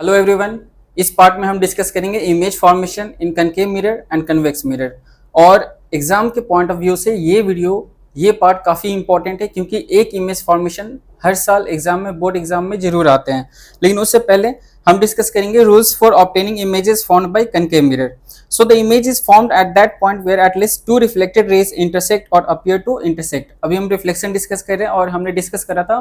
Hello everyone. इस part में हम डिस्कस करेंगे image formation in concave mirror and convex mirror. और एग्जाम के पॉइंट ऑफ व्यू से ये पार्ट काफ़ी इंपॉर्टेंट है, क्योंकि एक इमेज फॉर्मेशन हर साल एग्जाम में, बोर्ड एग्जाम में जरूर आते हैं। लेकिन उससे पहले हम डिस्कस करेंगे rules for obtaining images formed by concave mirror. So the image is formed at that point where at least two reflected rays intersect और अपीयर टू इंटरसेक्ट। अभी हम रिफ्लेक्शन डिस्कस कर रहे हैं और हमने डिस्कस करा था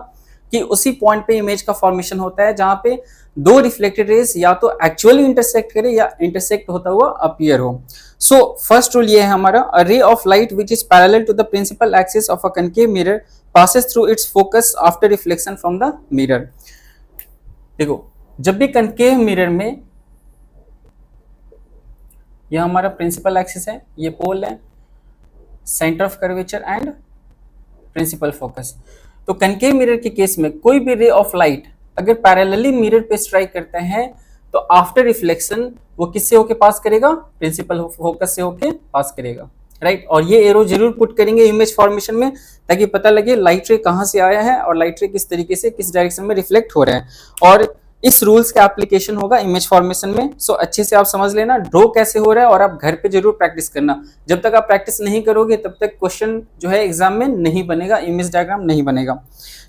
कि उसी पॉइंट पे इमेज का फॉर्मेशन होता है जहां पे दो रिफ्लेक्टेड रेज या तो एक्चुअली इंटरसेक्ट करे या इंटरसेक्ट होता हुआ अपीयर हो। सो फर्स्ट रूल ये है हमारा, a ray of light which is parallel to the principal axis of a concave mirror passes through its focus after reflection from the mirror। देखो, जब भी कनकेव मिरर में, यह हमारा प्रिंसिपल एक्सिस है, ये पोल है, centre of curvature and principal focus. तो कनकेव मिरर के केस में कोई भी रे ऑफ लाइट अगर पैरेलली मिरर पे स्ट्राइक करते हैं तो आफ्टर रिफ्लेक्शन वो किससे होके पास करेगा? प्रिंसिपल फोकस से होके पास करेगा, राइट। और ये एरो जरूर पुट करेंगे इमेज फॉर्मेशन में, ताकि पता लगे लाइट रे कहां से आया है और लाइट रे किस तरीके से, किस डायरेक्शन में रिफ्लेक्ट हो रहे हैं। और इस रूल्स का एप्लीकेशन होगा इमेज फॉर्मेशन में। सो अच्छे से आप समझ लेना ड्रॉ कैसे हो रहा है, और आप घर पे जरूर प्रैक्टिस करना। जब तक आप प्रैक्टिस नहीं करोगे तब तक क्वेश्चन जो है एग्जाम में नहीं बनेगा, इमेज डायग्राम नहीं बनेगा।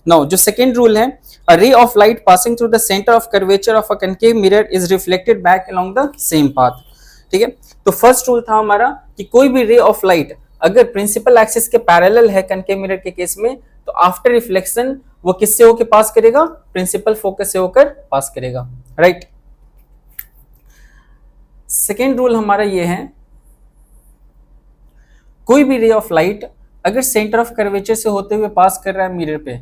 नाउ जो सेकेंड रूल है, a ray of light passing through the center of curvature of a concave mirror is reflected back along the same path। ठीक है, तो फर्स्ट रूल था हमारा कि कोई भी रे ऑफ लाइट अगर प्रिंसिपल एक्सिस के पैरेलल है कनकेव मिरर के केस में, तो आफ्टर रिफ्लेक्शन वो किससे होकर पास करेगा? प्रिंसिपल फोकस से होकर पास करेगा, राइट। सेकेंड रूल हमारा ये है, कोई भी रे ऑफ लाइट अगर सेंटर ऑफ कर्वेचर से होते हुए पास कर रहा है मिरर पे,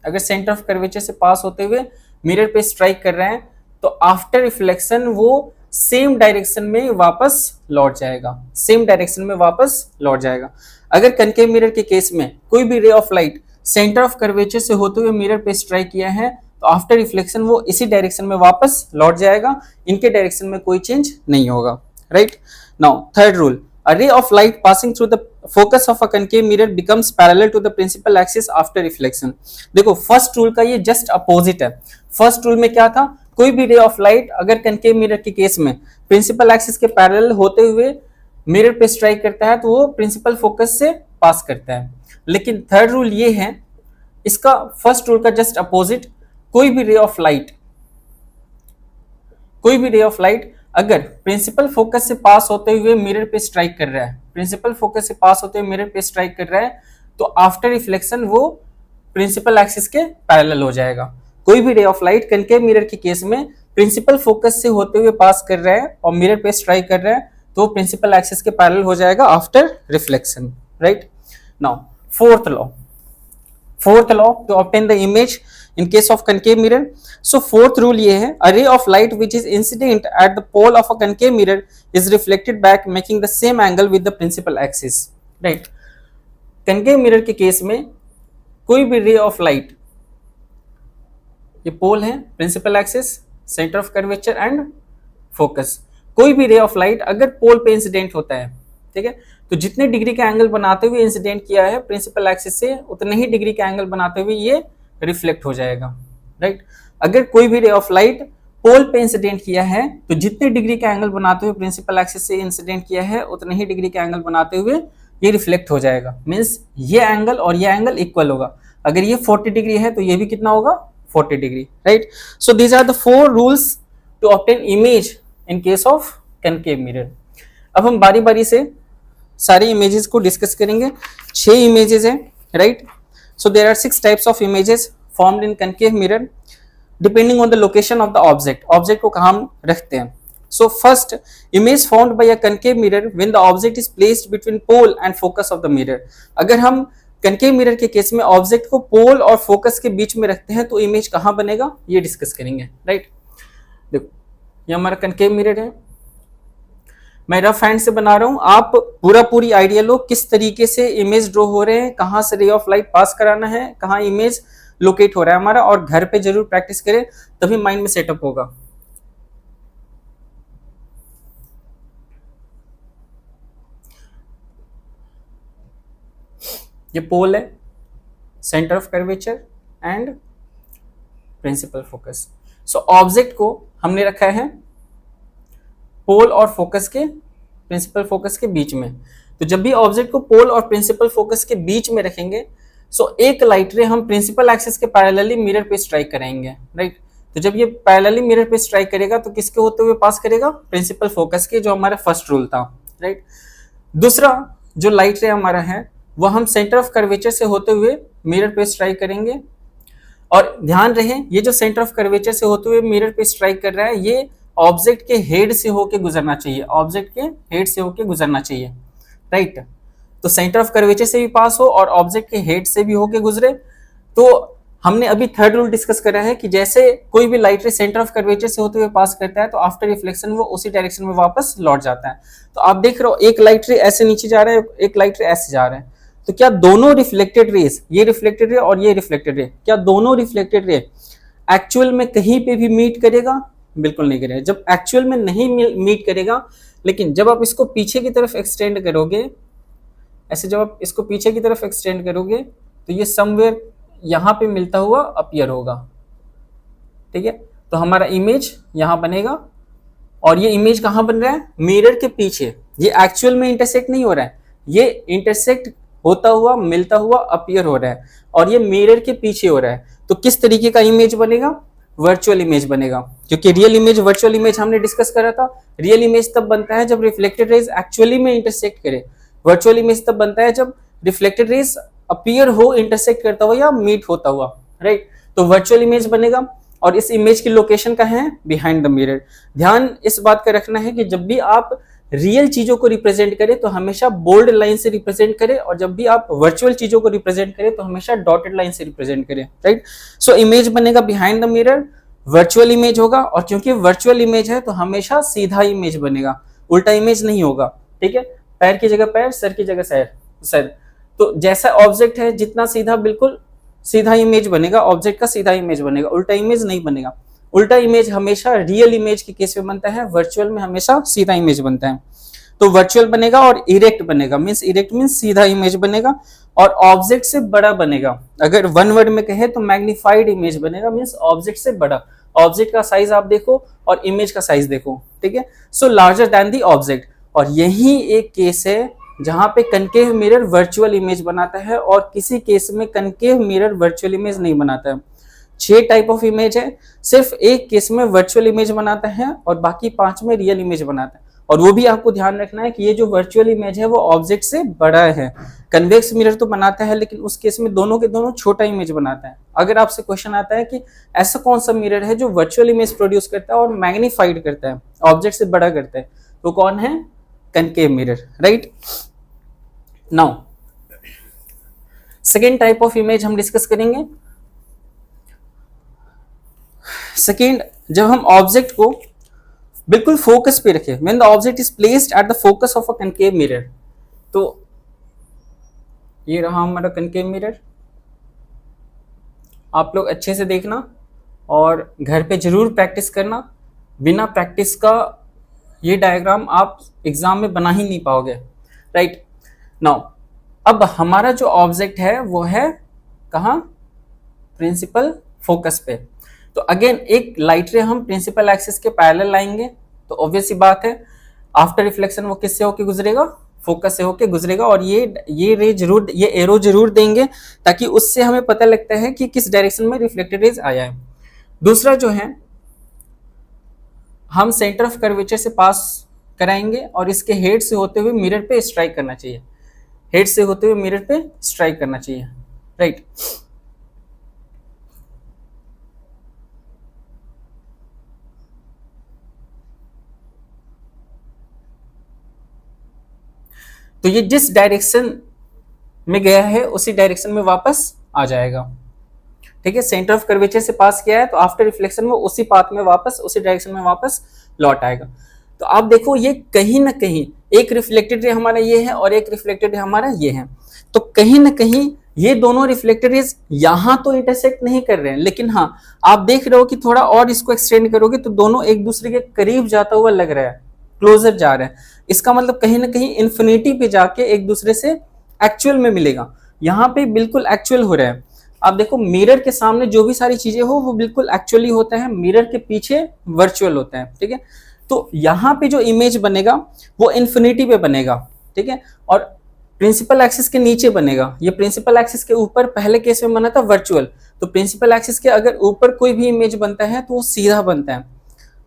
अगर सेंटर ऑफ कर्वेचर से पास होते हुए मिरर पे स्ट्राइक कर रहे हैं, तो आफ्टर रिफ्लेक्शन वो सेम डायरेक्शन में वापस लौट जाएगा, सेम डायरेक्शन में वापस लौट जाएगा। अगर कनकेव मिरर के केस में कोई भी ray of light centre of curvature से होते हुए मिरर पे स्ट्राइक किया है, तो आफ्टर रिफ्लेक्शन वो इसी डायरेक्शन में वापस लौट जाएगा, इनके डायरेक्शन में कोई चेंज नहीं होगा, right. Now third rule, a ray of light passing through the focus of a concave mirror becomes parallel to the principal axis after reflection। देखो, फर्स्ट रूल का ये जस्ट अपोजिट है। फर्स्ट रूल में क्या था? कोई भी रे ऑफ लाइट अगर कनकेव मिरर के केस में प्रिंसिपल एक्सिस के पैरेलल होते हुए मिरर पे स्ट्राइक करता है तो वो प्रिंसिपल फोकस से पास करता है। लेकिन थर्ड रूल ये है, इसका फर्स्ट रूल का जस्ट अपोजिट, कोई भी रे ऑफ लाइट अगर प्रिंसिपल फोकस से पास होते हुए मिरर पे स्ट्राइक कर रहा है, प्रिंसिपल फोकस से पास होते हुए मिरर पे स्ट्राइक कर रहा है, तो आफ्टर रिफ्लेक्शन वो प्रिंसिपल एक्सिस के पैरेलल हो जाएगा। कोई भी ray of light concave mirror के केस में प्रिंसिपल फोकस से होते हुए पास कर रहा है और मिरर पे स्ट्राइक कर रहा है, तो प्रिंसिपल एक्सिस के पैरेलल हो जाएगा after reflection, right. Now fourth law to obtain the image in case of concave mirror। so fourth rule ये है, a ray of light which is incident at the pole of a concave mirror is reflected back making the same angle with the principal axis, right। concave mirror के case में कोई भी ray of light, ये pole है, principal axis, centre of curvature and focus, कोई भी ray of light अगर पोल पे इंसिडेंट होता है, ठीक है, तो जितने डिग्री का एंगल बनाते हुए इंसिडेंट किया है प्रिंसिपल एक्सिस से, उतने ही डिग्री का एंगल बनाते हुए ये रिफ्लेक्ट हो जाएगा, राइट। अगर कोई भी रे ऑफ लाइट पोल पे इंसिडेंट किया है तो जितने डिग्री का एंगल बनाते हुए प्रिंसिपल एक्सिस से इंसिडेंट किया है उतने ही डिग्री का एंगल बनाते हुए ये रिफ्लेक्ट हो जाएगा। मींस ये एंगल और ये एंगल इक्वल होगा। अगर ये 40 डिग्री है तो ये भी कितना होगा? 40 degree, right. So these are the 4 rules to obtain image in case of concave mirror. अब हम बारी बारी से सारी इमेजेस को डिस्कस करेंगे। 6 इमेजेस हैं, right. So there are 6 types of images formed in concave mirror depending on the location of the object। Object को कहाँ हम रखते हैं? So first image formed by a concave mirror when the object is placed between pole and focus of the mirror। अगर हम concave mirror के case में object को पोल और फोकस के बीच में रखते हैं तो इमेज कहाँ बनेगा, ये डिस्कस करेंगे, राइट। देखो, ये हमारा concave mirror है, मैं रफ हैंड से बना रहा हूं, आप पूरी आइडिया लो किस तरीके से इमेज ड्रॉ हो रहे हैं, कहां से रे ऑफ लाइट पास कराना है, कहां इमेज लोकेट हो रहा है हमारा, और घर पे जरूर प्रैक्टिस करें तभी माइंड में सेटअप होगा। ये पोल है, centre of curvature and principal focus. So object को हमने रखा है पोल और फोकस के, प्रिंसिपल फोकस के बीच में। तो जब भी ऑब्जेक्ट को पोल और प्रिंसिपल फोकस के बीच में रखेंगे, सो एक लाइट रे हम प्रिंसिपल एक्सिस के पैरेलली मिरर पे स्ट्राइक कराएंगे, राइट। तो जब ये पैरेलली मिरर पे स्ट्राइक करेगा तो किसके होते हुए पास करेगा, प्रिंसिपल फोकस के, जो हमारा फर्स्ट रूल था, राइट। दूसरा जो लाइट रे हमारा है वो हम सेंटर ऑफ कर्वेचर से होते हुए मिरर पे स्ट्राइक करेंगे। और ध्यान रहे ये जो सेंटर ऑफ कर्वेचर से होते हुए मिरर पे स्ट्राइक कर रहा है, ये ऑब्जेक्ट के हेड से होके गुजरना चाहिए, ऑब्जेक्ट के हेड से होके गुजरना चाहिए, राइट। तो सेंटर ऑफ कर्वेचर से भी पास हो और ऑब्जेक्ट के हेड से भी होके गुजरे। तो हमने अभी थर्ड रूल डिस्कस करा है कि जैसे कोई भी लाइट रे सेंटर ऑफ कर्वेचर से होते हुए पास करता है तो आफ्टर रिफ्लेक्शन वो उसी डायरेक्शन में वापस लौट जाता है। तो आप देख रहे हो एक लाइट रे ऐसे नीचे जा रहा है, एक लाइट रे ऐसे जा रहा है, तो क्या दोनों रिफ्लेक्टेड रेस, ये रिफ्लेक्टेड रे और ये रिफ्लेक्टेड रे, क्या दोनों रिफ्लेक्टेड रे एक्चुअल में कहीं पे भी मीट करेगा? बिल्कुल नहीं करेगा। जब एक्चुअल में नहीं मीट करेगा, लेकिन जब आप इसको पीछे की तरफ एक्सटेंड करोगे, ऐसे जब आप इसको पीछे की तरफ एक्सटेंड करोगे तो ये समवेयर यहां पे मिलता हुआ अपीयर होगा, ठीक है। तो हमारा इमेज यहां बनेगा और ये इमेज कहां बन रहा है, मिरर के पीछे। ये एक्चुअल में इंटरसेक्ट नहीं हो रहा है, ये इंटरसेक्ट होता हुआ मिलता हुआ अपीयर हो रहा है और ये मिरर के पीछे हो रहा है। तो किस तरीके का इमेज बनेगा, वर्चुअल इमेज बनेगा, क्योंकि रियल इमेज वर्चुअल इमेज हमने डिस्कस करा था। रियल इमेज तब बनता है जब रिफ्लेक्टेड रेज एक्चुअली में इंटरसेक्ट करे, वर्चुअल इमेज तब बनता है जब रिफ्लेक्टेड रेज अपीयर हो इंटरसेक्ट करता हुआ या मीट होता हुआ, राइट। तो वर्चुअल इमेज बनेगा और इस इमेज की लोकेशन का है बिहाइंड द मिरर। ध्यान इस बात का रखना है कि जब भी आप रियल चीजों को रिप्रेजेंट करें तो हमेशा बोल्ड लाइन से रिप्रेजेंट करें, और जब भी आप वर्चुअल चीजों को रिप्रेजेंट करें तो हमेशा डॉटेड लाइन से रिप्रेजेंट करें, राइट। सो इमेज बनेगा behind the mirror, virtual image होगा, और क्योंकि वर्चुअल इमेज है तो हमेशा सीधा इमेज बनेगा, उल्टा इमेज नहीं होगा, ठीक है। पैर की जगह पैर, सर की जगह सर। तो जैसा ऑब्जेक्ट है जितना सीधा, बिल्कुल सीधा इमेज बनेगा, ऑब्जेक्ट का सीधा इमेज बनेगा, उल्टा इमेज नहीं बनेगा। उल्टा इमेज हमेशा रियल इमेज के केस में बनता है, वर्चुअल में हमेशा सीधा इमेज बनता है। तो वर्चुअल बनेगा और इरेक्ट बनेगा, मींस इरेक्ट मींस सीधा इमेज बनेगा और ऑब्जेक्ट से बड़ा बनेगा। अगर वन वर्ड में कहे तो मैग्नीफाइड इमेज बनेगा, मींस ऑब्जेक्ट से बड़ा। ऑब्जेक्ट का साइज आप देखो और इमेज का साइज देखो, ठीक है। सो लार्जर देन दी ऑब्जेक्ट। और यही एक केस है जहां पे कनकेव मिरर वर्चुअल इमेज बनाता है और किसी केस में कनकेव मिरर वर्चुअल इमेज नहीं बनाता है। 6 टाइप ऑफ इमेज है, सिर्फ एक केस में वर्चुअल इमेज बनाता है और बाकी 5 में रियल इमेज बनाता है। और वो भी आपको ध्यान रखना है कि ये जो वर्चुअल इमेज है वो ऑब्जेक्ट से बड़ा है। कन्वेक्स मिरर तो बनाता है लेकिन उस केस में दोनों के दोनों छोटा इमेज बनाता है। अगर आपसे क्वेश्चन आता है कि ऐसा कौन सा मिरर है जो वर्चुअल इमेज प्रोड्यूस करता है और मैग्नीफाइड करता है, ऑब्जेक्ट से बड़ा करता है, तो कौन है, concave mirror, right. Now second type of image हम डिस्कस करेंगे। सेकेंड, जब हम ऑब्जेक्ट को बिल्कुल फोकस पे रखें, when the object is placed at the focus of a concave mirror. तो ये रहा हमारा कनकेव मिरर, आप लोग अच्छे से देखना और घर पे जरूर प्रैक्टिस करना। बिना प्रैक्टिस का ये डायग्राम आप एग्जाम में बना ही नहीं पाओगे, राइट। नाउ अब हमारा जो ऑब्जेक्ट है वो है कहाँ, प्रिंसिपल फोकस पे। तो अगेन एक लाइट रे हम प्रिंसिपल एक्सिस के पैरेलल लाएंगे, तो ऑब्वियस सी बात है आफ्टर रिफ्लेक्शन वो किससे होके गुजरेगा, फोकस से होके गुजरेगा। और ये रे जरूर, ये एरो जरूर देंगे ताकि उससे हमें पता लगता है कि किस डायरेक्शन में रिफ्लेक्टेड रेज आया है। दूसरा जो है, हम सेंटर ऑफ कर्वेचर से पास कराएंगे और इसके हेड से होते हुए मिरर पे स्ट्राइक करना चाहिए, हेड से होते हुए मिरर पे स्ट्राइक करना चाहिए, राइट। तो ये जिस डायरेक्शन में गया है उसी डायरेक्शन में वापस आ जाएगा, ठीक है। सेंटर ऑफ कर्वेचर से पास किया है तो आफ्टर रिफ्लेक्शन वो उसी पाथ में वापस, उसी डायरेक्शन में वापस लौट आएगा। तो आप देखो ये कहीं ना कहीं एक रिफ्लेक्टेड रे हमारा ये है और एक रिफ्लेक्टेड रे हमारा ये है, तो कहीं ना कहीं ये दोनों रिफ्लेक्टेड रेज यहां तो इंटरसेक्ट नहीं कर रहे हैं, लेकिन हाँ आप देख रहे हो कि थोड़ा और इसको एक्सटेंड करोगे तो दोनों एक दूसरे के करीब जाता हुआ लग रहा है, क्लोजर जा रहा है। इसका मतलब कहीं ना कहीं इन्फिनिटी पे जाके एक दूसरे से एक्चुअल में मिलेगा। यहाँ पे बिल्कुल एक्चुअल हो रहा है। आप देखो मिरर के सामने जो भी सारी चीजें हो वो बिल्कुल एक्चुअली होता है, मिरर के पीछे वर्चुअल होता है, ठीक है। तो यहाँ पे जो इमेज बनेगा वो इन्फिनिटी पे बनेगा, ठीक है, और प्रिंसिपल एक्सिस के नीचे बनेगा। ये प्रिंसिपल एक्सिस के ऊपर पहले केस में बना था वर्चुअल, तो प्रिंसिपल एक्सिस के अगर ऊपर कोई भी इमेज बनता है तो वो सीधा बनता है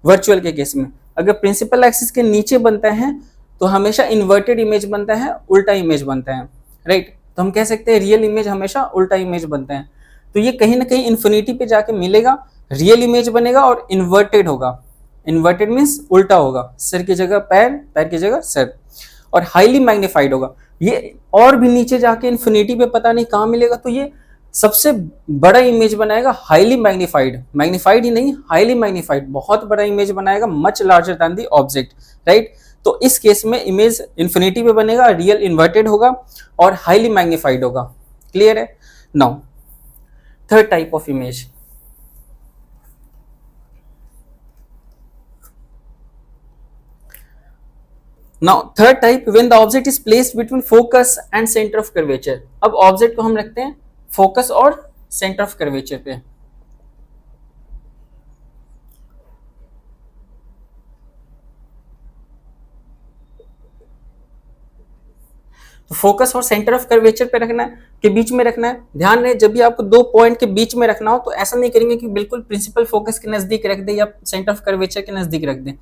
वर्चुअल के केस में। अगर प्रिंसिपल एक्सिस के नीचे बनता है तो हमेशा इन्वर्टेड इमेज बनता है, उल्टा इमेज बनता है, राइट। तो हम कह सकते हैं रियल इमेज हमेशा उल्टा इमेज बनता है। तो ये कहीं ना कहीं इन्फिनिटी पे जाके मिलेगा, रियल इमेज बनेगा और इन्वर्टेड होगा। इन्वर्टेड मीन्स उल्टा होगा, सिर की जगह पैर, पैर की जगह सिर, और हाईली मैग्नीफाइड होगा। ये और भी नीचे जाके इन्फिनिटी पे पता नहीं कहाँ मिलेगा, तो ये सबसे बड़ा इमेज बनाएगा, हाईली मैग्नीफाइड, मैग्नीफाइड ही नहीं हाईली मैग्नीफाइड, बहुत बड़ा इमेज बनाएगा, much larger than the object, right. तो इस केस में इमेज इन्फिनिटी पे बनेगा, रियल इन्वर्टेड होगा और हाईली मैग्नीफाइड होगा। क्लियर है? Now third type of image, now third type when the object is placed between focus and center of curvature। अब ऑब्जेक्ट को हम रखते हैं फोकस और सेंटर ऑफ कर्वेचर पे। तो फोकस और सेंटर ऑफ कर्वेचर पे रखना है, के बीच में रखना है। ध्यान रहे जब भी आपको दो पॉइंट के बीच में रखना हो तो ऐसा नहीं करेंगे कि बिल्कुल प्रिंसिपल फोकस के नजदीक रख दे या सेंटर ऑफ कर्वेचर के नजदीक रख दे,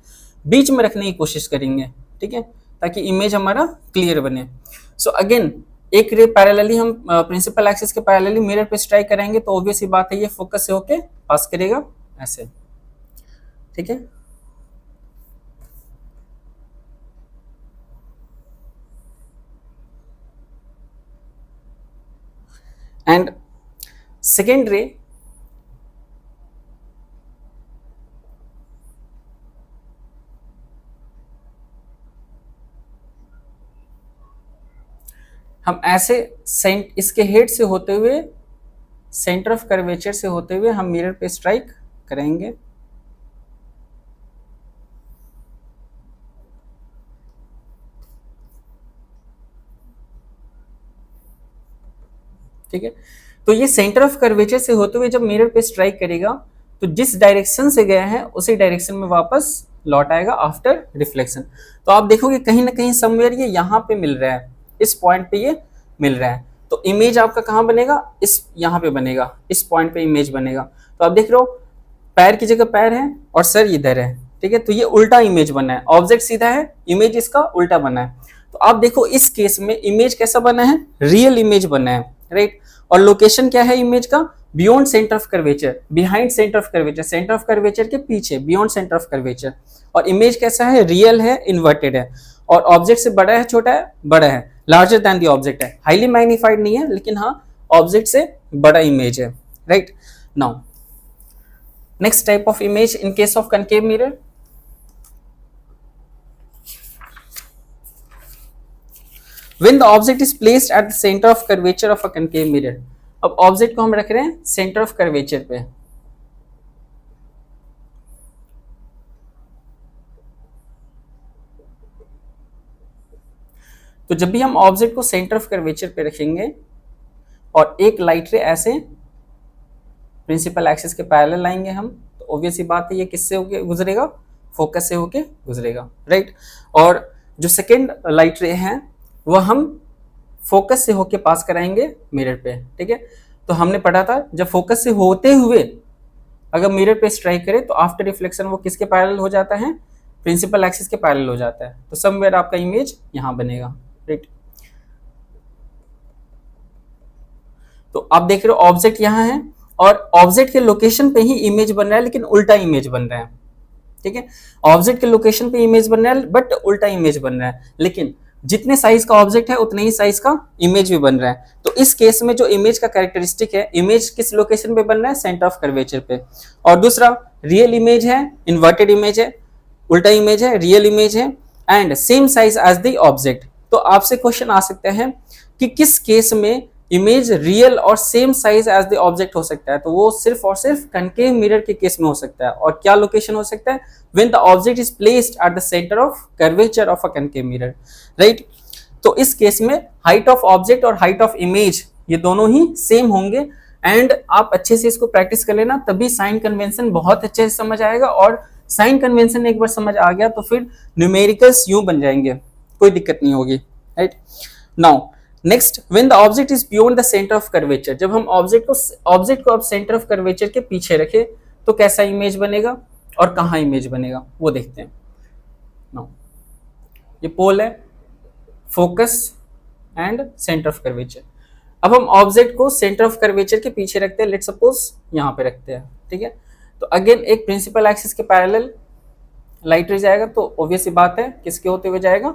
बीच में रखने की कोशिश करेंगे, ठीक है, ताकि इमेज हमारा क्लियर बने। सो अगेन एक रे पैरेलली हम प्रिंसिपल एक्सिस के पैरेलली मिरर पे स्ट्राइक करेंगे तो ऑब्वियस ही बात है ये फोकस से होके पास करेगा ऐसे, ठीक है। एंड सेकेंड रे हम ऐसे इसके हेड से होते हुए सेंटर ऑफ कर्वेचर से होते हुए हम मिरर पे स्ट्राइक करेंगे। ठीक है, तो ये सेंटर ऑफ कर्वेचर से होते हुए जब मिरर पे स्ट्राइक करेगा तो जिस डायरेक्शन से गया है उसी डायरेक्शन में वापस लौट आएगा आफ्टर रिफ्लेक्शन। तो आप देखोगे कहीं ना कहीं समवेयर ये यहाँ पे मिल रहा है, इस पॉइंट पे ये मिल रहा है, तो इमेज आपका कहाँ बनेगा, इस यहाँ पे बनेगा, इस पॉइंट पे इमेज बनेगा। तो आप देख रहे हो पैर की जगह पैर है और सर इधर है, ठीक है, तो ये उल्टा इमेज बना है, ऑब्जेक्ट सीधा है, इमेज इसका उल्टा बना है। तो आप देखो इस केस में इमेज कैसा बना है, रियल इमेज बना है, राइट। और लोकेशन क्या है इमेज का, beyond centre of curvature, behind centre of curvature, centre of curvature के पीछे, बियॉन्ड सेंटर ऑफ कर्वेचर। और इमेज कैसा है, रियल है, इन्वर्टेड है, और ऑब्जेक्ट से बड़ा है, छोटा है, बड़ा है, लार्जर देन द ऑब्जेक्ट है, हाईली मैग्नीफाइड नहीं है लेकिन हाँ ऑब्जेक्ट से बड़ा इमेज है, right. Now next type of image in case of concave mirror, when the object is placed at the center of curvature of a concave mirror। अब object को हम रख रहे हैं सेंटर ऑफ कर्वेचर पे, तो जब भी हम ऑब्जेक्ट को सेंटर ऑफ कर्वेचर पे रखेंगे और एक लाइट रे ऐसे प्रिंसिपल एक्सिस के पैरेलल लाएंगे हम, तो ऑब्वियस ही बात है ये किससे होके गुजरेगा, फोकस से होके गुजरेगा, राइट। और जो सेकेंड लाइट रे है वह हम फोकस से होके पास कराएंगे मिरर पे, ठीक है। तो हमने पढ़ा था जब फोकस से होते हुए अगर मिरर पे स्ट्राइक करे तो आफ्टर रिफ्लेक्शन वो किसके पैरेलल हो जाता है, प्रिंसिपल एक्सिस के पैरेलल हो जाता है। तो समवेयर आपका इमेज यहां बनेगा, राइट। तो आप देख रहे हो ऑब्जेक्ट यहां है और ऑब्जेक्ट के लोकेशन पे ही इमेज बन रहा है लेकिन उल्टा इमेज बन रहा है, ठीक है। ऑब्जेक्ट के लोकेशन पे इमेज बन रहा है बट उल्टा इमेज बन रहा है, लेकिन जितने साइज का ऑब्जेक्ट है उतने ही साइज का इमेज भी बन रहा है। तो इस केस में जो इमेज का कैरेक्टरिस्टिक है, इमेज किस लोकेशन पे बन रहा है, सेंटर ऑफ कर्वेचर पे। और दूसरा रियल इमेज है, इन्वर्टेड इमेज है, उल्टा इमेज है, रियल इमेज है, and same size as the object. तो आपसे क्वेश्चन आ सकते हैं कि किस केस में इमेज रियल और same size as the object हो सकता है, तो वो सिर्फ और सिर्फ कनकेव मिरर के केस में हो सकता है। और क्या लोकेशन हो सकता है, when the object is placed at the centre of curvature of a concave mirror, right. तो इस केस में हाइट ऑफ ऑब्जेक्ट और हाइट ऑफ इमेज ये दोनों ही सेम होंगे, एंड आप अच्छे से इसको प्रैक्टिस कर लेना, तभी साइन कन्वेंशन बहुत अच्छे से समझ आएगा, और साइन कन्वेंशन एक बार समझ आ गया तो फिर न्यूमेरिकल्स यूं बन जाएंगे, कोई दिक्कत नहीं होगी, right. Now next, when the object is beyond the centre of curvature, जब हम ऑब्जेक्ट को अब सेंटर ऑफ कर्वेचर के पीछे रखें तो कैसा इमेज बनेगा और कहाँ इमेज बनेगा वो देखते हैं। नाउ ये पोल है, focus and centre of curvature. अब हम ऑब्जेक्ट को सेंटर ऑफ कर्वेचर के पीछे रखते हैं, लेट्स सपोज यहाँ पे रखते हैं, ठीक है। तो अगेन एक प्रिंसिपल एक्सिस के पैरेलल लाइट रे जाएगा, तो ऑब्वियस सी बात है किसके होते हुए जाएगा,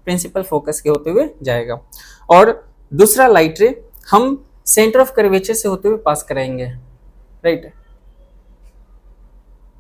प्रिंसिपल फोकस के होते हुए जाएगा। और दूसरा लाइट रे हम सेंटर ऑफ कर्वेचर से होते हुए पास कराएंगे, राइट,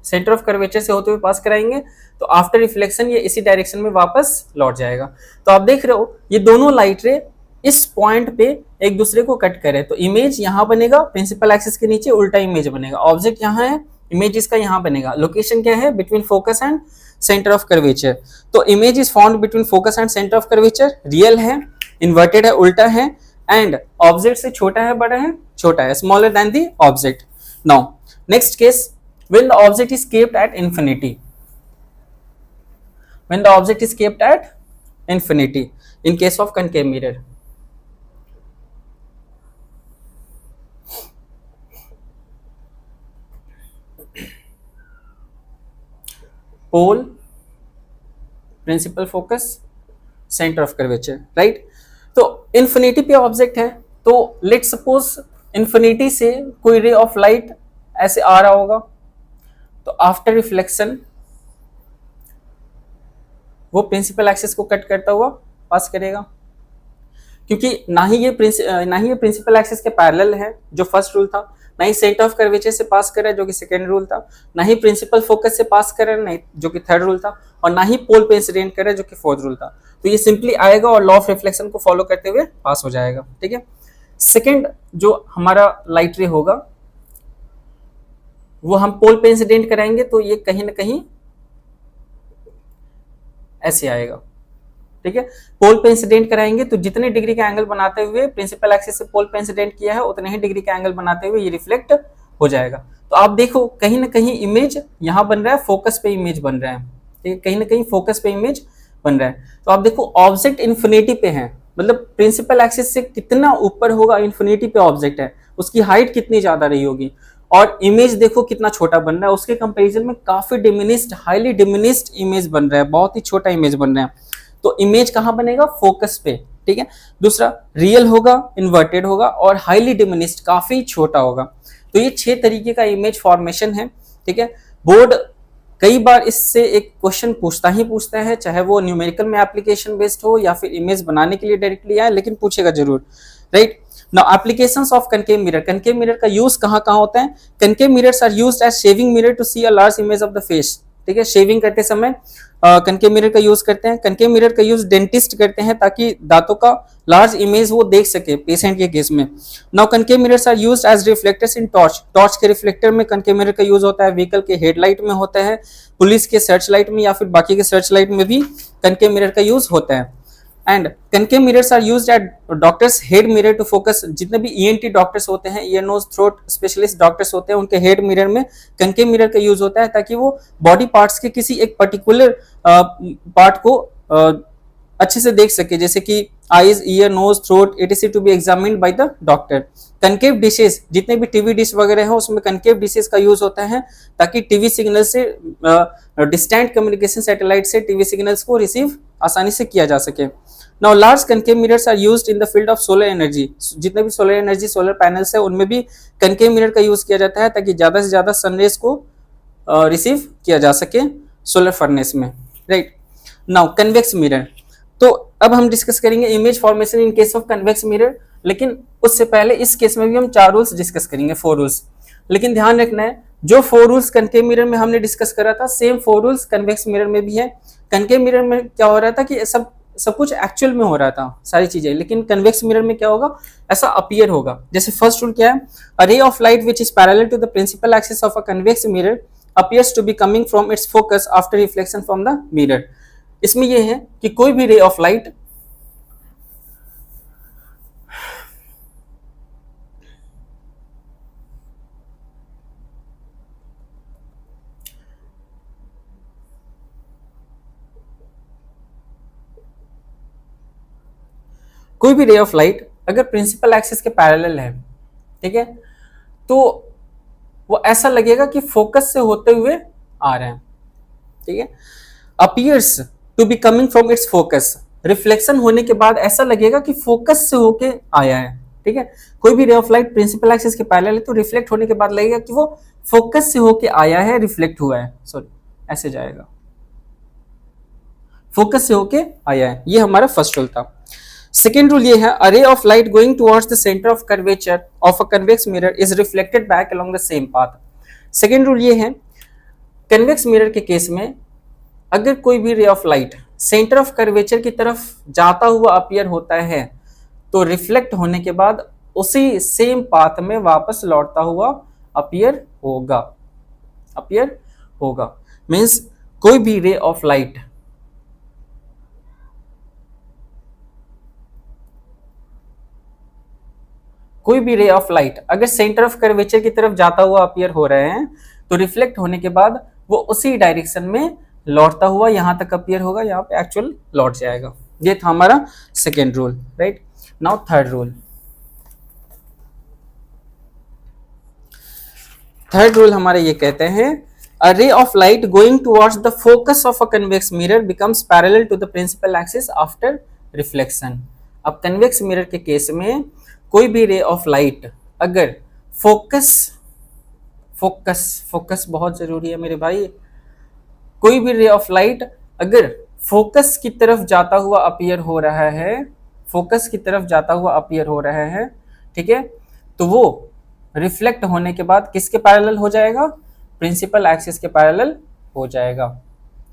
सेंटर ऑफ कर्वेचर से होते हुए पास कराएंगे, तो आफ्टर रिफ्लेक्शन ये इसी डायरेक्शन में वापस लौट जाएगा। तो आप देख रहे हो ये दोनों लाइट रे इस पॉइंट पे एक दूसरे को कट करे, तो इमेज यहाँ बनेगा, प्रिंसिपल एक्सिस के नीचे उल्टा इमेज बनेगा, ऑब्जेक्ट यहाँ है, इमेज इसका यहाँ बनेगा, लोकेशन क्या है, between focus and centre of curvature. तो image is found between focus and centre of curvature, real है, इन्वर्टेड है, उल्टा है, एंड ऑब्जेक्ट से छोटा है, बड़ा है, छोटा है, smaller than the object. Now next case, when the object is kept at infinity, when the object is kept at infinity in case of concave mirror, pole, principal focus, center of curvature, right। तो infinity पे object है, तो let suppose infinity से कोई रे of light ऐसे आ रहा होगा, तो आफ्टर रिफ्लेक्शन वो प्रिंसिपल एक्सिस को कट करता हुआ पास करेगा, क्योंकि ना ही ये प्रिंसिपल एक्सिस के पैरेलल है जो फर्स्ट रूल था, ना ही सेंटर ऑफ कर्वेचर से पास कर रहा है जो कि सेकेंड रूल था, ना ही प्रिंसिपल फोकस से पास कर रहा है जो कि थर्ड रूल था, और ना ही पोल पे इंसिडेंट कर रहा है जो कि फोर्थ रूल था। तो ये सिंपली आएगा और लॉ ऑफ रिफ्लेक्शन को फॉलो करते हुए पास हो जाएगा, ठीक है। सेकेंड जो हमारा लाइट रे होगा वो हम पोल पे इंसिडेंट कराएंगे, तो ये कहीं ना कहीं ऐसे आएगा, ठीक है। पोल पे इंसिडेंट कराएंगे तो जितने डिग्री का एंगल बनाते हुए प्रिंसिपल एक्सिस से पोल पे इंसिडेंट किया है उतने ही डिग्री का एंगल बनाते हुए ये रिफ्लेक्ट हो जाएगा। तो आप देखो कहीं ना कहीं इमेज यहाँ बन रहा है, फोकस पे इमेज बन रहा है, ठीक है, कहीं ना कहीं फोकस पे इमेज बन रहा है। तो आप देखो ऑब्जेक्ट इन्फिनिटी पे है, मतलब प्रिंसिपल एक्सिस से कितना ऊपर होगा, इन्फिनिटी पे ऑब्जेक्ट है, उसकी हाइट कितनी ज्यादा रही होगी, और इमेज देखो कितना छोटा बन रहा है, उसके कंपैरिजन में काफी डिमिनिस्ड, हाईली डिमिनिस्ड इमेज बन रहा है, बहुत ही छोटा इमेज बन रहा है। तो इमेज कहाँ बनेगा, फोकस पे, ठीक है। दूसरा रियल होगा, इन्वर्टेड होगा, और हाईली डिमिनिस्ड, काफी छोटा होगा। तो ये 6 तरीके का इमेज फॉर्मेशन है, ठीक है। बोर्ड कई बार इससे एक क्वेश्चन पूछता है, चाहे वो न्यूमेरिकल में एप्लीकेशन बेस्ड हो या फिर इमेज बनाने के लिए डायरेक्टली आए, लेकिन पूछेगा जरूर, right. Now applications of concave mirror, concave mirror का यूज कहाँ होता है, concave mirrors are used as shaving mirror to see a large image of the face, ठीक है। शेविंग करते समय कनकेव मिरर का यूज करते हैं। कनकेव मिरर का यूज डेंटिस्ट करते हैं ताकि दांतों का लार्ज इमेज वो देख सके पेशेंट के केस में। Now concave mirrors are used as reflectors in torch, torch के रिफ्लेक्टर में कनकेव मिरर का यूज होता है, व्हीकल के हेडलाइट में होता है, पुलिस के सर्च लाइट में या फिर बाकी के सर्च लाइट में भी कनकेव मिरर का यूज होता है। And concave mirrors are used at doctors head mirror to focus, जितने भी ईएनटी डॉक्टर्स होते हैं, ear nose throat specialist doctors होते हैं, उनके हेड मिरर में कनकेव मिरर का यूज होता है ताकि वो बॉडी पार्ट्स के किसी एक पर्टिकुलर पार्ट को अच्छे से देख सके, जैसे कि eyes, ear, nose, throat ETC to be examined by the doctor. Concave dishes, जितने भी टीवी डिश वगैरह है उसमें कनकेव डिशेस का यूज होता है ताकि टीवी सिग्नल से डिस्टेंट कम्युनिकेशन सैटेलाइट से टीवी सिग्नल्स को रिसीव आसानी से किया जा सके। Now large concave mirrors are used in the field of solar energy, जितने भी सोलर एनर्जी सोलर पैनल्स है उनमें भी कनकेव मिरर का यूज किया जाता है ताकि ज्यादा से ज्यादा सनरेज को रिसीव किया जा सके सोलर फर्नेस में, राइट। नाउ कन्वेक्स मिरर, तो अब हम डिस्कस करेंगे image formation in case of convex mirror, लेकिन उससे पहले इस केस में भी हम 4 रूल्स डिस्कस करेंगे, 4 रूल्स। लेकिन ध्यान रखना है जो 4 रूल्स कनकेव मिरर में हमने डिस्कस करा था सेम 4 रूल्स कन्वेक्स मिरर में भी है। कनकेव मिरर में क्या हो रहा था कि सब कुछ एक्चुअल में हो रहा था सारी चीजें, लेकिन कन्वेक्स मिरर में क्या होगा, ऐसा अपीयर होगा। जैसे फर्स्ट रूल क्या है, a ray of light which is parallel to the principal axis of a convex mirror appears to be coming from its focus after reflection from the mirror. इसमें यह है कि कोई भी रे ऑफ लाइट कोई भी रे ऑफ लाइट अगर principal axis के पैरेलल है, ठीक है, तो वो ऐसा लगेगा कि फोकस से होते हुए आ रहे हैं, ठीक है। Appears to be coming from its focus, reflection होने के बाद ऐसा लगेगा कि फोकस से होके आया है, ठीक है। कोई भी ray of light principal axis के पैरेलल है तो रिफ्लेक्ट होने के बाद लगेगा कि वो फोकस से होके आया है, रिफ्लेक्ट हुआ है, सॉरी ऐसे जाएगा, फोकस से होके आया है। ये हमारा फर्स्ट रूल था। सेकेंड रूल ये है, a ray of light going towards the centre of curvature of a convex mirror is reflected back along the same path. Second rule ये है, कन्वेक्स मिरर के केस में अगर कोई भी ray of light centre of curvature की तरफ जाता हुआ अपीयर होता है तो रिफ्लेक्ट होने के बाद उसी सेम पाथ में वापस लौटता हुआ अपीयर होगा, अपीयर होगा। मींस कोई भी रे ऑफ लाइट कोई भी रे ऑफ लाइट अगर सेंटर ऑफ कर्वेचर की तरफ जाता हुआ अपीयर हो रहे हैं तो रिफ्लेक्ट होने के बाद वो उसी डायरेक्शन में लौटता हुआ यहां तक अपीयर होगा, यहां पे एक्चुअल लौट जाएगा। ये था हमारा second rule, right. Now third rule. Third rule हमारे ये कहते हैं, a ray of light going towards the focus of a convex mirror becomes parallel to the principal axis after reflection. अब कन्वेक्स मिरर के केस में कोई भी ray of light अगर फोकस फोकस फोकस बहुत जरूरी है मेरे भाई, कोई भी रे ऑफ लाइट अगर फोकस की तरफ जाता हुआ अपीयर हो रहा है, फोकस की तरफ जाता हुआ अपीयर हो रहा है, ठीक है, तो वो रिफ्लेक्ट होने के बाद किसके पैरेलल हो जाएगा, प्रिंसिपल एक्सिस के पैरेलल हो जाएगा,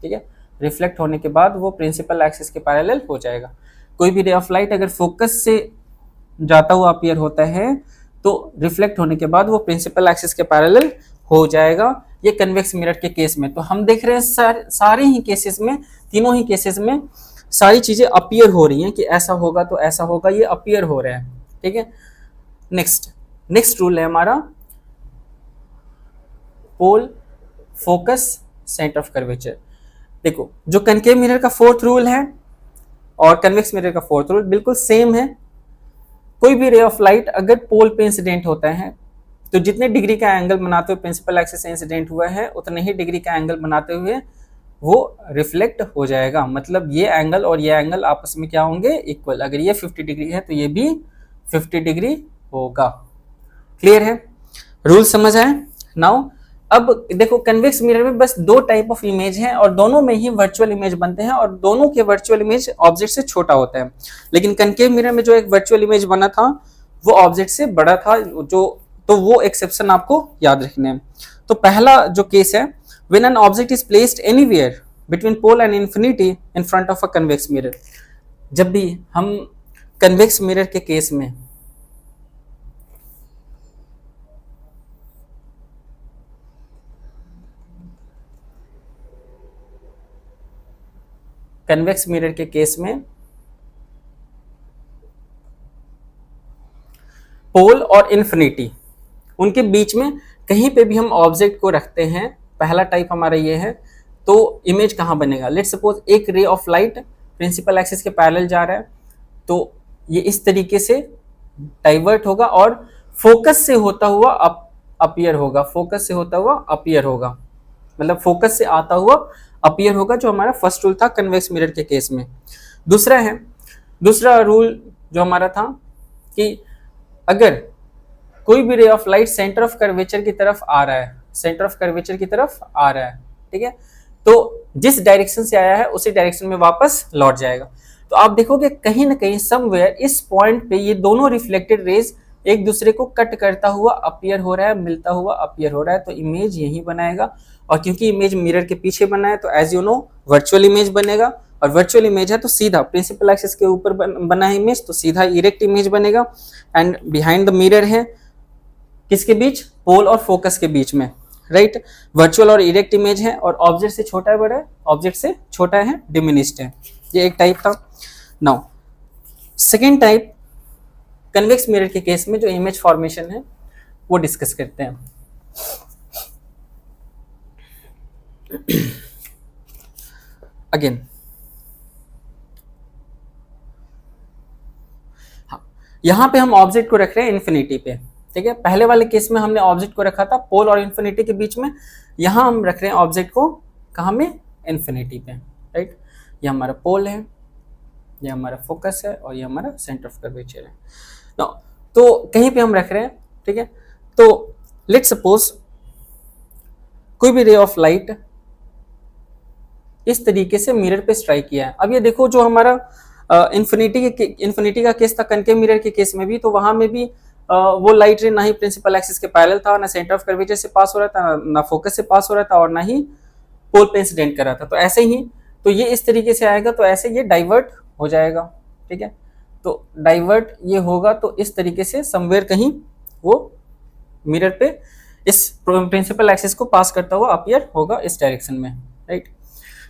ठीक है। रिफ्लेक्ट होने के बाद वो प्रिंसिपल एक्सिस के पैरेलल हो जाएगा। कोई भी रे ऑफ लाइट अगर फोकस से जाता हुआ अपीयर होता है तो रिफ्लेक्ट होने के बाद वो प्रिंसिपल एक्सिस के पैरेलल हो जाएगा। ये कन्वेक्स मिरर के केस में तो हम देख रहे हैं सारे ही केसेस में, तीनों ही केसेस में सारी चीजें अपीयर हो रही हैं कि ऐसा होगा तो ऐसा होगा, ये अपीयर हो रहा है, ठीक है। नेक्स्ट रूल है हमारा पोल फोकस सेंटर ऑफ कर्वेचर। देखो जो कनकेव मिरर का फोर्थ रूल है और कन्वेक्स मिरर का फोर्थ रूल बिल्कुल सेम है। कोई भी रे ऑफ लाइट अगर पोल पे इंसिडेंट होता है तो जितने डिग्री का एंगल बनाते हुए प्रिंसिपल एक्सिस से इंसिडेंट हुआ है उतने ही डिग्री का एंगल बनाते हुए वो रिफ्लेक्ट हो जाएगा। मतलब ये एंगल और ये एंगल आपस में क्या होंगे, इक्वल। अगर ये 50 डिग्री है तो ये भी 50 डिग्री होगा। क्लियर है, रूल समझ आए। नाउ अब देखो कन्वेक्स मिरर में बस दो टाइप ऑफ इमेज हैं और दोनों में ही वर्चुअल इमेज बनते हैं और दोनों के वर्चुअल इमेज ऑब्जेक्ट से छोटा होता है। लेकिन कनकेव मिरर में जो एक वर्चुअल इमेज बना था वो ऑब्जेक्ट से बड़ा था, जो तो वो एक्सेप्शन आपको याद रखने हैं। तो पहला जो केस है, when an object is placed anywhere between pole and infinity in front of a convex mirror. जब भी हम कन्वेक्स मिरर के केस में कन्वेक्स मिरर के केस में पोल और इन्फिनिटी उनके बीच में कहीं पे भी हम ऑब्जेक्ट को रखते हैं, पहला टाइप हमारा ये है, तो इमेज कहाँ बनेगा। लेट्स सपोज एक ray of light principal axis के पैरेलल जा रहा है तो ये इस तरीके से डाइवर्ट होगा और फोकस से होता हुआ अपीयर होगा, फोकस से होता हुआ अपीयर होगा, मतलब फोकस से आता हुआ अपीयर होगा, जो हमारा फर्स्ट रूल था कन्वेक्स मिरर के केस में। दूसरा रूल जो हमारा था कि अगर कोई भी ray of light centre of curvature की तरफ आ रहा है, सेंटर ऑफ कर्वेचर की तरफ आ रहा है, ठीक है, तो जिस डायरेक्शन से आया है उसी डायरेक्शन में वापस लौट जाएगा। तो आप देखोगे कहीं ना कहीं समवेयर इस पॉइंट पे ये दोनों रिफ्लेक्टेड रेज एक दूसरे को कट करता हुआ अपीयर हो रहा है, मिलता हुआ अपीयर हो रहा है, तो इमेज यही बनाएगा। और क्योंकि इमेज मिरर के पीछे बना है तो as you know virtual image बनेगा, और वर्चुअल इमेज है तो सीधा प्रिंसिपल एक्सिस के ऊपर बना है इमेज तो सीधा इरेक्ट इमेज बनेगा। एंड बिहाइंड द मिरर है किसके बीच, पोल और फोकस के बीच में, राइट। वर्चुअल और इरेक्ट इमेज है और ऑब्जेक्ट से छोटा है बड़ा है, ऑब्जेक्ट से छोटा है डिमिनिश्ड है। ये एक टाइप था। Now second type convex mirror के केस में जो इमेज फॉर्मेशन है वो डिस्कस करते हैं। अगेन यहाँ पे हम ऑब्जेक्ट को रख रहे हैं इन्फिनिटी पे, ठीक है। पहले वाले केस में हमने ऑब्जेक्ट को रखा था पोल और इन्फिनिटी के बीच में, यहाँ हम रख रहे हैं ऑब्जेक्ट को कहाँ में, इन्फिनिटी पे, राइट। ये हमारा पोल है, ये हमारा फोकस है और ये हमारा सेंटर ऑफ कर्वेचर है। नो, तो कहीं पे हम रख रहे हैं, ठीक है। तो लेट्स सपोज कोई भी रे ऑफ लाइट इस तरीके से मिरर पे स्ट्राइक किया है। अब ये देखो जो हमारा इन्फिनिटी का केस था कनकेव मिरर के केस में भी, तो वहां में भी वो लाइट रे ना ही प्रिंसिपल एक्सिस के पैरेलल था, ना सेंटर ऑफ कर्वेचर से पास हो रहा था, ना फोकस से पास हो रहा था, और ना ही पोल पे इंसिडेंट कर रहा था। तो ऐसे ही तो ये इस तरीके से आएगा, तो ऐसे ये डाइवर्ट हो जाएगा, ठीक है। तो डाइवर्ट ये होगा तो इस तरीके से समवेयर कहीं वो मिरर पे इस प्रिंसिपल एक्सिस को पास करता हुआ अपीयर होगा इस डायरेक्शन में, राइट।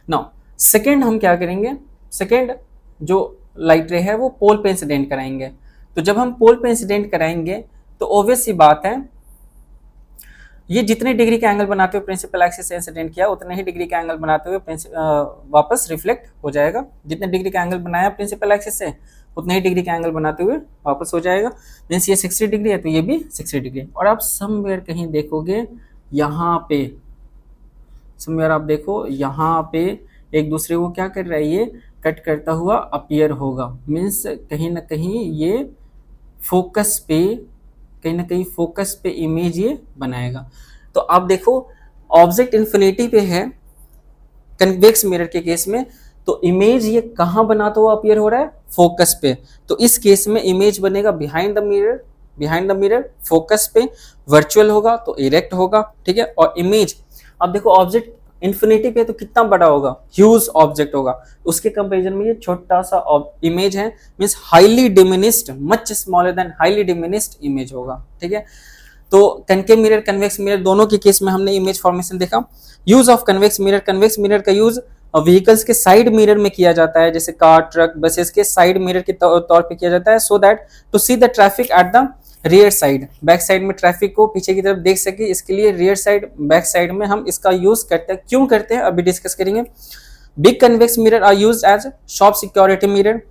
नाउ सेकेंड हम क्या करेंगे, सेकेंड जो लाइट रे है वो पोल पे इंसिडेंट कराएंगे। तो जब हम पोल पे इंसिडेंट कराएंगे तो ऑब्वियस सी बात है, ये जितने डिग्री का एंगल बनाते हुए प्रिंसिपल एक्सिस से इंसिडेंट किया उतने ही डिग्री का एंगल बनाते हुए वापस रिफ्लेक्ट हो जाएगा। जितने डिग्री का एंगल बनाया प्रिंसिपल एक्सिस से उतने ही डिग्री का एंगल बनाते हुए वापस हो जाएगा। मीन्स ये 60 डिग्री है तो ये भी 60 डिग्री। और आप समवेयर कहीं देखोगे यहाँ पे, समवेयर आप देखो यहाँ पे एक दूसरे को क्या कर रहा है, ये कट करता हुआ अपीयर होगा। मीन्स कहीं ना कहीं ये फोकस पे, कहीं ना कहीं फोकस पे इमेज ये बनाएगा। तो आप देखो ऑब्जेक्ट इन्फिनिटी पे है कन्वेक्स मिरर के केस में, तो इमेज ये कहाँ बनाता हुआ अपीयर हो रहा है, फोकस पे। तो इस केस में इमेज बनेगा behind the mirror, behind the mirror focus पे, वर्चुअल होगा तो इरेक्ट होगा, ठीक है। और इमेज अब देखो ऑब्जेक्ट इन्फिनिटी पे तो कितना बड़ा होगा, ह्यूज ऑब्जेक्ट होगा, उसके कंपैरिजन में ये छोटा सा इमेज है, means highly diminished, much smaller than highly diminished image होगा, ठीक है। तो कनकेव मिरर कन्वेक्स मिरर दोनों के केस में हमने इमेज फॉर्मेशन देखा। यूज ऑफ कन्वेक्स मिरर का यूज व्हीकल्स के साइड मिरर में किया जाता है, जैसे कार, ट्रक, बसेस के साइड मिरर के तौर पे किया जाता है, so that to see the traffic at the rear side, back side में ट्रैफिक को पीछे की तरफ देख सके, इसके लिए रियर साइड, बैक साइड में हम इसका यूज करते हैं। क्यों करते हैं अभी डिस्कस करेंगे। Big convex mirror are used as shop security mirror.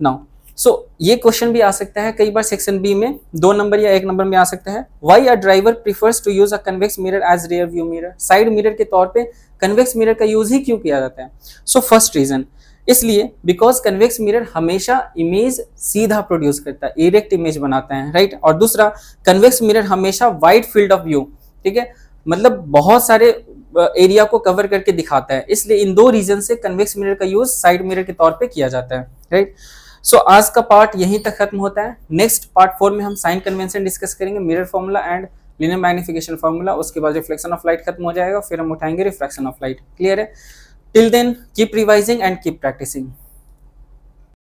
Now so ये क्वेश्चन भी आ सकता है कई बार सेक्शन बी में, 2 नंबर या 1 नंबर में आ सकता है। Why a driver prefers to use a convex mirror as rear view mirror, side mirror के तौर पे कन्वेक्स मिरर का यूज ही क्यों किया जाता है। सो फर्स्ट रीजन इसलिए बिकॉज कन्वेक्स मिरर हमेशा इमेज सीधा प्रोड्यूस करता है, इरेक्ट इमेज बनाता है, राइट। और दूसरा कन्वेक्स मिरर हमेशा वाइड फील्ड ऑफ व्यू, ठीक है, मतलब बहुत सारे एरिया को कवर करके दिखाता है, इसलिए इन 2 रीजन से कन्वेक्स मिरर का यूज साइड मिरर के तौर पे किया जाता है, राइट। सो आज का पार्ट यहीं तक खत्म होता है। नेक्स्ट पार्ट 4 में हम साइन कन्वेंशन डिस्कस करेंगे, mirror formula and linear magnification formula, उसके बाद रिफ्लेक्शन ऑफ लाइट खत्म हो जाएगा, फिर हम उठाएंगे रिफ्रैक्शन ऑफ लाइट। क्लियर है? Till then keep revising and keep practising.